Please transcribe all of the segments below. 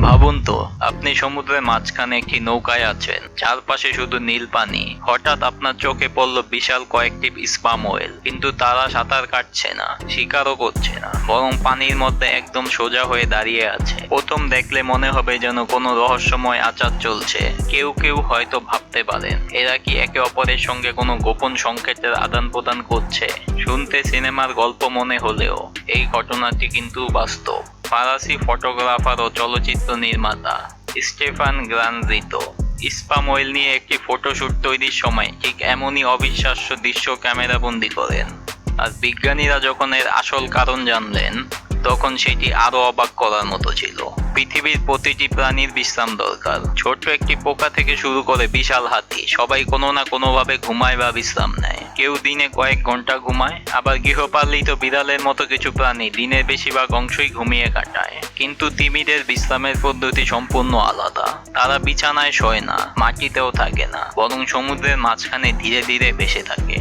ভাবুন তো, আপনি সমুদ্রের মাঝখানে একটি নৌকায় আছেন, চারপাশে শুধু নীল পানি। হঠাৎ আপনার চোখে পড়ল বিশাল কয়েকটি স্পাম ওয়েল, কিন্তু তারা সাঁতার কাটছে না, শিকারও করছে না, বরং পানির মধ্যে একদম সোজা হয়ে দাঁড়িয়ে আছে। প্রথম দেখলে মনে হবে যেন কোনো রহস্যময় আচার চলছে। কেউ কেউ হয়তো ভাবতে পারেন এরা কি একে অপরের সঙ্গে কোনো গোপন সংকেতের আদান প্রদান করছে। শুনতে সিনেমার গল্প মনে হলেও এই ঘটনাটি কিন্তু বাস্তব। ফরাসি ফটোগ্রাফার ও চলচ্চিত্র নির্মাতা স্টেফান গ্রানজিতো স্পাম অয়েল নিয়ে একটি ফটোশুট তৈরির সময় ঠিক এমনই অবিশ্বাস্য দৃশ্য ক্যামেরাবন্দি করেন। আর বিজ্ঞানীরা যখন এর আসল কারণ জানলেন, তখন সেটি আরো অবাক করার মতো ছিল। পৃথিবীর প্রতিটি প্রাণীর বিশ্রাম দরকার। ছোট্ট একটি পোকা থেকে শুরু করে বিশাল হাতি, সবাই কোনো না কোনোভাবে ঘুমায় বা বিশ্রাম নেয়। কেউ দিনে কয়েক ঘন্টা ঘুমায়, আবার গৃহপালিত বিড়ালের মতো কিছু প্রাণী দিনের বেশিরভাগ অংশই ঘুমিয়ে কাটায়। কিন্তু তিমিদের বিশ্রামের পদ্ধতি সম্পূর্ণ আলাদা। তারা বিছানায় শোয় না, মাটিতেও থাকে না, বরং সমুদ্রের মাঝখানে ধীরে ধীরে ভেসে থাকে।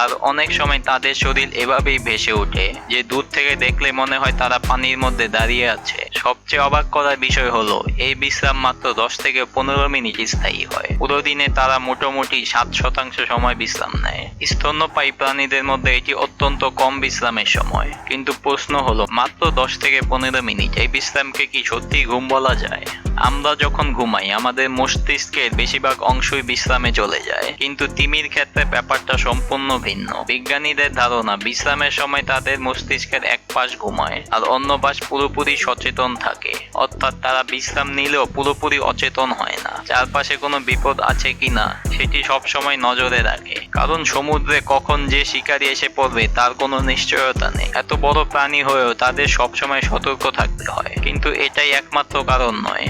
আর অনেক সময় তাদের শরীর এভাবেই ভেসে ওঠে যে দূর থেকে দেখলে মনে হয় তারা পানির মধ্যে দাঁড়িয়ে আছে। সবচেয়ে অবাক করার বিষয় হলো এই বিশ্রাম মাত্র 10 থেকে 15 মিনিট স্থায়ী হয়। পুরো দিনে তারা মোটামুটি 7% সময় বিশ্রাম নেয়। স্তন্যপায়ী প্রাণীদের মধ্যে এটি অত্যন্ত কম বিশ্রামের সময়। কিন্তু প্রশ্ন হলো, মাত্র 10 থেকে 15 মিনিট এই বিশ্রামকে কি সত্যি ঘুম বলা যায়? আমরা যখন ঘুমাই আমাদের মস্তিষ্কের বেশিরভাগ অংশই বিশ্রামে চলে যায়, কিন্তু তিমির ক্ষেত্রে ব্যাপারটা সম্পূর্ণ ভিন্ন। বিজ্ঞানীদের ধারণা বিশ্রামের সময় তাদের মস্তিষ্কের এক পাশ ঘুমায় আর অন্য পাশ পুরোপুরি সচেতন থাকে। অর্থাৎ তারা বিশ্রাম নিলেও পুরোপুরি অচেতন হয় না। চারপাশে কোনো বিপদ আছে কিনা সেটি সবসময় নজরে রাখে, কারণ সমুদ্রে কখন যে শিকারী এসে পড়বে তার কোনো নিশ্চয়তা নেই। এত বড় প্রাণী হয়েও তাদের সবসময় সতর্ক থাকতে হয়। কিন্তু এটাই একমাত্র কারণ নয়,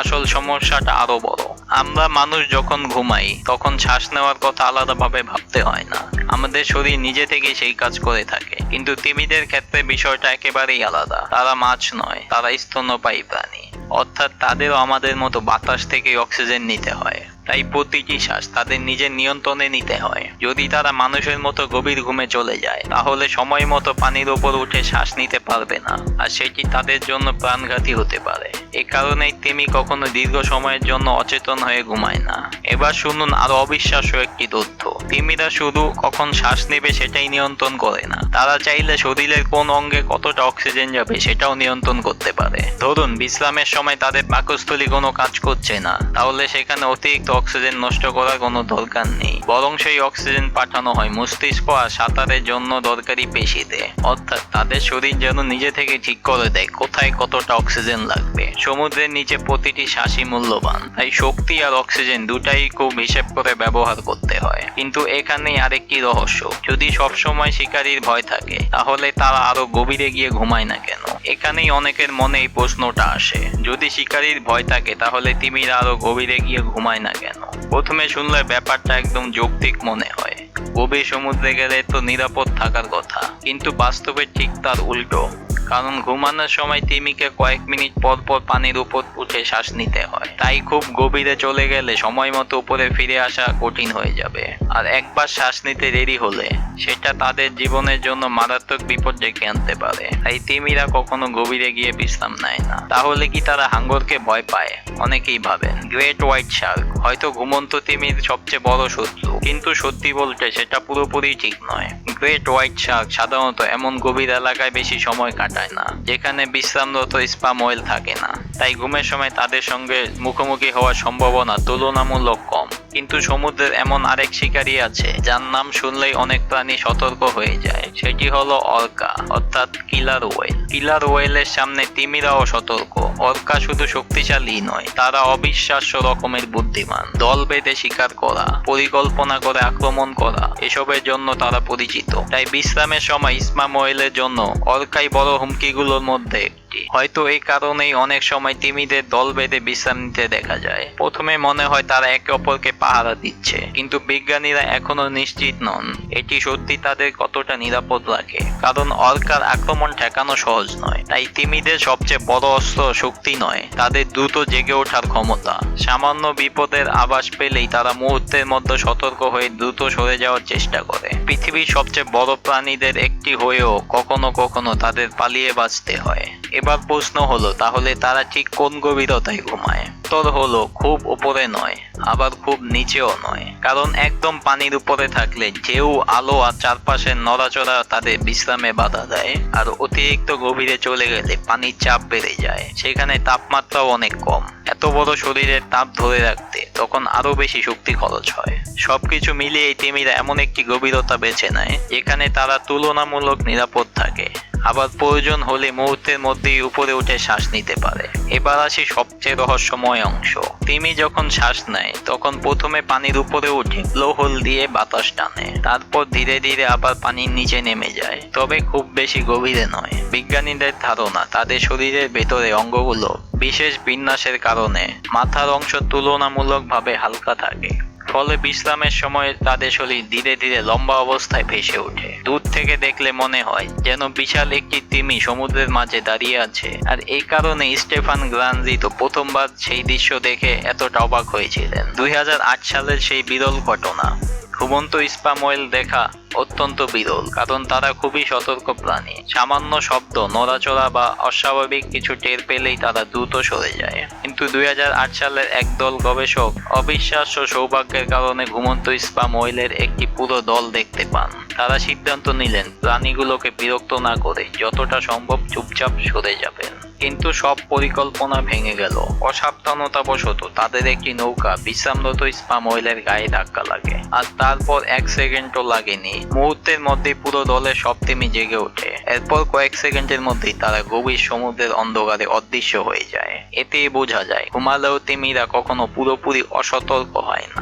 আসল সমস্যাটা আরো বড়। আমরা মানুষ যখন ঘুমাই তখন শ্বাস নেওয়ার কথা আলাদাভাবে ভাবতে হয় না, আমাদের শরীর নিজে থেকে সেই কাজ করে থাকে। কিন্তু তিমিদের ক্ষেত্রে বিষয়টা একেবারেই আলাদা। তারা মাছ নয়, তারা স্তন্যপায়ী প্রাণী, অর্থাৎ তাদেরও আমাদের মতো বাতাস থেকে অক্সিজেন নিতে হয়। তাই প্রতিটি শ্বাস তাদের নিজের নিয়ন্ত্রণে নিতে হয়। যদি তারা মানুষের মতো গভীর ঘুমে চলে যায়, তাহলে সময় মতো পানির ওপর উঠে শ্বাস নিতে পারবে না, আর সেটি তাদের জন্য প্রাণঘাতী হতে পারে। এ কারণেই তিমি কখনো দীর্ঘ সময়ের জন্য অচেতন হয়ে ঘুমায় না। এবার শুনুন আরো অবিশ্বাস্য একটি তথ্য। তিমিরা শুধু কখন শ্বাস নেবে সেটাই নিয়ন্ত্রণ করে না, তারা চাইলে শরীরের কোন অঙ্গে কতটা অক্সিজেন যাবে সেটাও নিয়ন্ত্রণ করতে পারে। ধরুন বিশ্রামের সময় তাদের পাকস্থলী কোনো কাজ করছে না, তাহলে সেখানে অতিরিক্ত অক্সিজেন নষ্ট করার কোনো দরকার নেই, বরং সেই অক্সিজেন পাঠানো হয় মস্তিষ্ক আর সাঁতারের জন্য দরকারি পেশিতে। অর্থাৎ তাদের শরীর যেন নিজে থেকে ঠিক করে দেয় কোথায় কতটা অক্সিজেন লাগবে। সমুদ্রের নিচে প্রতিটি শ্বাসই মূল্যবান, তাই শক্তি আর অক্সিজেন দুটাই খুব হিসেব করে ব্যবহার করতে হয়। কিন্তু এখানেই আরেকটি রহস্য, যদি সবসময় শিকারীর ভয় থাকে তাহলে তারা আরো গভীরে গিয়ে ঘুমায় না কেন? এখানেই অনেকের মনে এই প্রশ্নটা আসে, যদি শিকারীর ভয় থাকে তাহলে তিমিরা আরো গভীরে গিয়ে ঘুমায় না কেন? প্রথমে শুনলে ব্যাপারটা একদম যৌক্তিক মনে হয়, গভীর সমুদ্রে গেলে তো নিরাপদ থাকার কথা। কিন্তু বাস্তবে ঠিক তার উল্টো, কারণ ঘুমানোর সময় তিমিকে কয়েক মিনিট পর পর পানির উপর উঠে শ্বাস নিতে হয়। তাই খুব গভীরে চলে গেলে সময় মতো উপরে ফিরে আসা কঠিন হয়ে যাবে। আর একবার শ্বাস নিতে দেরি হলে সেটা তাদের জীবনের জন্য মারাত্মক বিপদ ডেকে আনতে পারে। তাই তিমিরা কখনো গভীরে গিয়ে বিশ্রাম নেয় না। তাহলে কি তারা হাঙ্গরকে ভয় পায়? অনেকেই ভাবেন গ্রেট হোয়াইট শার্ক হয়তো ঘুমন্ত তিমির সবচেয়ে বড় শত্রু, কিন্তু সত্যি বলতে সেটা পুরোপুরি ঠিক নয়। গ্রেট হোয়াইট শার্ক সাধারণত এমন গভীর এলাকায় বেশি সময় কাটায় না যেখানে বিশ্রামরত স্পাম অয়েল থাকে না, তাই ঘুমের সময় তাদের সঙ্গে মুখোমুখি হওয়ার সম্ভাবনা তুলনামূলক কম। কিন্তু সমুদ্রের এমন আরেক শিকারী আছে যার নাম শুনলেই অনেক প্রাণী সতর্ক হয়ে যায়, সেটি হলো অর্কা, অর্থাৎ কিলার ওয়েল। কিলার ওয়েলের সামনে তিমিরাও সতর্ক। অর্কা শুধু শক্তিশালী নয়, তারা অবিশ্বাস্য রকমের বুদ্ধিমান। দল বেঁধে শিকার করা, পরিকল্পনা করে আক্রমণ করা, এসবের জন্য তারা পরিচিত। তাই বিশ্রামের সময় স্পাম অয়েলের জন্য অর্কাই বড় হুমকিগুলোর মধ্যে একটি। হয়তো এই কারণেই অনেক সময় তিমিদের দল বেঁধে বিশ্রাম নিতে দেখা যায়। প্রথমে মনে হয় তারা একে অপরকে পাহারা দিচ্ছে, কিন্তু বিজ্ঞানীরা এখনো নিশ্চিত নন এটি সত্যি তাদের কতটা নিরাপদ রাখে। কারণ অর্কার আক্রমণ ঠেকানো সহজ নয়। তাই তিমিদের সবচেয়ে বড় অস্ত্র শক্তি নয়, তাদের দ্রুত জেগে ওঠার ক্ষমতা। সামান্য বিপদের আভাস পেলেই তারা মুহূর্তের মধ্যে সতর্ক হয়ে দ্রুত সরে যাওয়ার চেষ্টা করে। পৃথিবীর সবচেয়ে বড় প্রাণীদের একটি হয়েও কখনো কখনো তাদের পালিয়ে বাঁচতে হয়। এবার প্রশ্ন হলো, তাহলে তারা ঠিক কোন গভীরতায় ঘুমায়? উত্তর হলো খুব উপরে নয়, আবার খুব নিচেও নয়। কারণ একদম পানির উপরে থাকলে ঢেউ, আলো আর চারপাশের নড়াচড়া তাদের বিশ্রামে বাধা দেয়। আর অতিরিক্ত গভীরে চলে গেলে পানির চাপ বেড়ে যায়, সেখানে তাপমাত্রাও অনেক কম। এত বড় শরীরের তাপ ধরে রাখতে তখন আরো বেশি শক্তি খরচ হয়। সবকিছু মিলিয়ে এই তিমিরা এমন একটি গভীরতা বেছে নেয় যেখানে তারা তুলনামূলক নিরাপদ থাকে, আবার প্রয়োজন হলে মুহূর্তের মধ্যেই উপরে উঠে শ্বাস নিতে পারে। এবার আসি সবচেয়ে রহস্যময় অংশ। তিমি যখন শ্বাস নেয় তখন প্রথমে পানির উপরে উঠে ব্লোহোল দিয়ে বাতাস টানে, তারপর ধীরে ধীরে আবার পানির নিচে নেমে যায়, তবে খুব বেশি গভীরে নয়। বিজ্ঞানীদের ধারণা তাদের শরীরের ভেতরে অঙ্গগুলো বিশেষ বিন্যাসের কারণে মাথার অংশ তুলনামূলকভাবে হালকা থাকে, ফলে বিশ্রামের সময় তাদের শরীর ধীরে ধীরে লম্বা অবস্থায় ভেসে ওঠে। দূর থেকে দেখলে মনে হয় যেন বিশাল একটি তিমি সমুদ্রের মাঝে দাঁড়িয়ে আছে। আর এই কারণে স্টেফান গ্রানজি তো প্রথমবার সেই দৃশ্য দেখে এতটা অবাক হয়েছিলেন। 2008 সালের সেই বিরল ঘটনা। ঘুমন্ত স্পাম ওয়েল দেখা অত্যন্ত বিরল, কারণ তারা খুবই সতর্ক প্রাণী। সামান্য শব্দ, নড়াচড়া বা অস্বাভাবিক কিছু টের পেলেই তারা দ্রুত সরে যায়। কিন্তু 2008 সালের একদল গবেষক অবিশ্বাস্য সৌভাগ্যের কারণে ঘুমন্ত স্পাম ওয়েলের একটি পুরো দল দেখতে পান। তারা সিদ্ধান্ত নিলেন প্রাণীগুলোকে বিরক্ত না করে যতটা সম্ভব চুপচাপ সরে যাবেন। কিন্তু সব পরিকল্পনা ভেঙে গেল। অসাবধানতাবশত তাদের একটি নৌকা বিশ্রামরত স্পাম ওয়েলের গায়ে ধাক্কা লাগে, আর তারপর 1 সেকেন্ডও লাগেনি, মুহূর্তের মধ্যে পুরো দলের সব তিমি জেগে ওঠে। এরপর কয়েক সেকেন্ডের মধ্যেই তারা গভীর সমুদ্রের অন্ধকারে অদৃশ্য হয়ে যায়। এতেই বোঝা যায় ঘুমালেও তিমিরা কখনো পুরোপুরি অসতর্ক হয় না।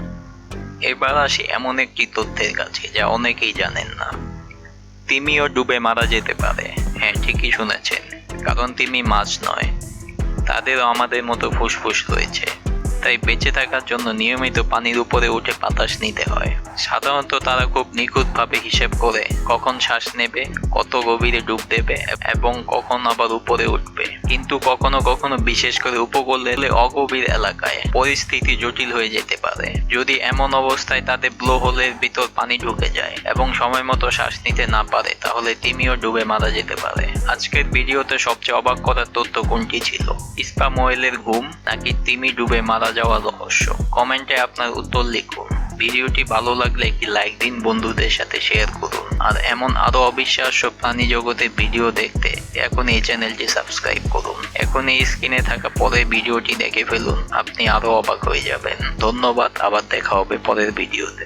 এবার আসি এমন একটি তথ্যের কাছে যা অনেকেই জানেন না। তিমিও ডুবে মারা যেতে পারে। হ্যাঁ, ঠিকই শুনেছেন, কারণ তিমি মাছ নয়, তাদেরও আমাদের মতো ফুসফুস রয়েছে। তাই বেঁচে থাকার জন্য নিয়মিত পানির উপরে উঠে বাতাস নিতে হয়। সাধারণত তারা খুব নিখুঁতভাবে হিসেব করে কখন শ্বাস নেবে, কত গভীরে ডুব দেবে এবং কখন আবার উপরে উঠবে। কিন্তু কখনো কখনো, বিশেষ করে উপকূলে অগভীর এলাকায়, পরিস্থিতি জটিল হয়ে যেতে পারে। যদি এমন অবস্থায় তাদের ব্লোহোলের ভিতর পানি ঢুকে যায় এবং সময় মতো শ্বাস নিতে না পারে, তাহলে তিমিও ডুবে মারা যেতে পারে। আজকের ভিডিওতে সবচেয়ে অবাক করার তথ্য কোনটি ছিল? স্পাম ওয়েলের ঘুম নাকি তিমি ডুবে মারা যাওয়ার রহস্য? কমেন্টে আপনার উত্তর লিখুন। ভিডিওটি ভালো লাগলে একটি লাইক দিন, বন্ধুদের সাথে শেয়ার করুন। আর এমন আরো অবিশ্বাস্য প্রাণী জগতের ভিডিও দেখতে এখন এই চ্যানেলটি সাবস্ক্রাইব করুন। এখন এই স্ক্রিনে থাকা পরের ভিডিওটি দেখে ফেলুন, আপনি আরো অবাক হয়ে যাবেন। ধন্যবাদ, আবার দেখা হবে পরের ভিডিওতে।